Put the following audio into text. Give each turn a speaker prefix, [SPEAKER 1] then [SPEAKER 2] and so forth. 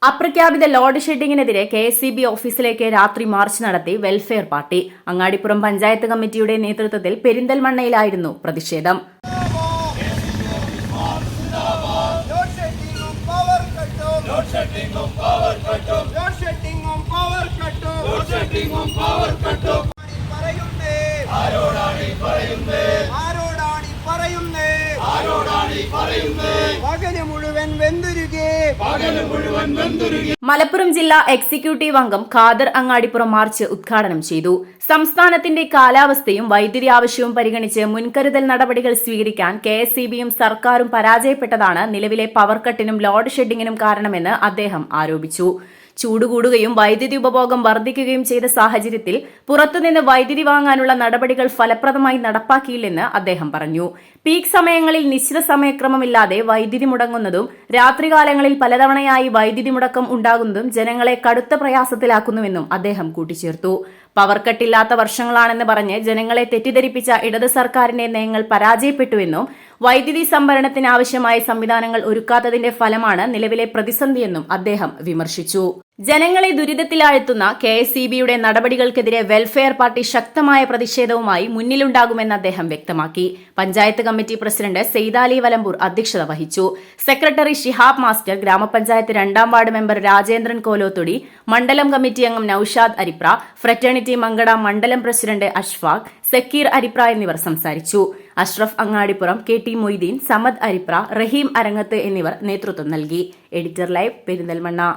[SPEAKER 1] അപ്രഖ്യാപിത load ഷെഡിങ്ങിനെതിരെ KSEB ഓഫീസിലേക്ക് രാത്രി March നടത്തി വെൽഫെയർ പാർട്ടി. അങ്ങാടിപ്പുറം പഞ്ചായത്ത് കമ്മിറ്റിയുടെ നേതൃത്വത്തിൽ പെരിന്തൽമണ്ണയിലായിരുന്നു പ്രതിഷേധം. മലപ്പുറം ജില്ലാ എക്സിക്യൂട്ടീവ് അംഗം ഖാദർ അങ്ങാടിപ്പുറം മാർച്ച് ഉദ്ഘാടനം ചെയ്തു. സംസ്ഥാനത്തിന്റെ കാലാവസ്ഥയും വൈദ്യുതി ആവശ്യവും പരിഗണിച്ച് മുൻകരുതൽ നടപടികൾ സ്വീകരിക്കാൻ KSEBയും സർക്കാരും പരാജയപ്പെട്ടതാണ് നിലവിലെ പവർ കട്ടിനും ലോഡ് ഷെഡിങ്ങിനും കാരണമെന്ന് അദ്ദേഹം ആരോപിച്ചു. ചൂട് കൂടുകയും വൈദ്യുതി ഉപഭോഗം വർദ്ധിക്കുകയും ചെയ്ത സാഹചര്യത്തിൽ പുറത്തുനിന്ന് വൈദ്യുതി വാങ്ങാനുള്ള നടപടികൾ ഫലപ്രദമായി നടപ്പാക്കിയില്ലെന്ന് അദ്ദേഹം പറഞ്ഞു. പീക്ക് സമയങ്ങളിൽ നിശ്ചിത സമയക്രമമില്ലാതെ വൈദ്യുതി മുടങ്ങുന്നതും രാത്രികാലങ്ങളിൽ പലതവണയായി വൈദ്യുതി മുടക്കം ഉണ്ടാകുന്നതും ജനങ്ങളെ കടുത്ത പ്രയാസത്തിലാക്കുന്നുവെന്നും അദ്ദേഹം കൂട്ടിച്ചേർത്തു. പവർ കട്ടില്ലാത്ത വർഷങ്ങളാണെന്ന് പറഞ്ഞ് ജനങ്ങളെ തെറ്റിദ്ധരിപ്പിച്ച ഇടത് സർക്കാരിന്റെ നയങ്ങൾ പരാജയപ്പെട്ടുവെന്നും വൈദ്യുതി സംഭരണത്തിന് ആവശ്യമായ സംവിധാനങ്ങൾ ഒരുക്കാത്തതിന്റെ ഫലമാണ് നിലവിലെ പ്രതിസന്ധിയെന്നും അദ്ദേഹം വിമർശിച്ചു. ജനങ്ങളെ ദുരിതത്തിലാഴ്ത്തുന്ന KSEBയുടെ നടപടികൾക്കെതിരെ വെൽഫെയർ പാർട്ടി ശക്തമായ പ്രതിഷേധവുമായി മുന്നിലുണ്ടാകുമെന്ന് അദ്ദേഹം വ്യക്തമാക്കി. പഞ്ചായത്ത് കമ്മിറ്റി പ്രസിഡന്റ് സെയ്താലി വലമ്പൂർ അധ്യക്ഷത വഹിച്ചു. സെക്രട്ടറി ഷിഹാബ് മാസ്റ്റർ, ഗ്രാമപഞ്ചായത്ത് 2ാം വാർഡ് മെമ്പർ രാജേന്ദ്രൻ കോലോത്തൊടി, മണ്ഡലം കമ്മിറ്റി അംഗം നൌഷാദ് അരിപ്ര, ഫ്രറ്റേണിറ്റി മങ്കട മണ്ഡലം പ്രസിഡന്റ് അഷ്ഫാഖ്, സക്കീർ അരിപ്ര എന്നിവർ സംസാരിച്ചു. അഷ്റഫ് അങ്ങാടിപ്പുറം, KT മൊയ്തീൻ, സമദ് അരിപ്ര, റഹീം അരങ്ങത്ത് എന്നിവർ നേതൃത്വം നൽകി. Editor live, Perinthalmanna.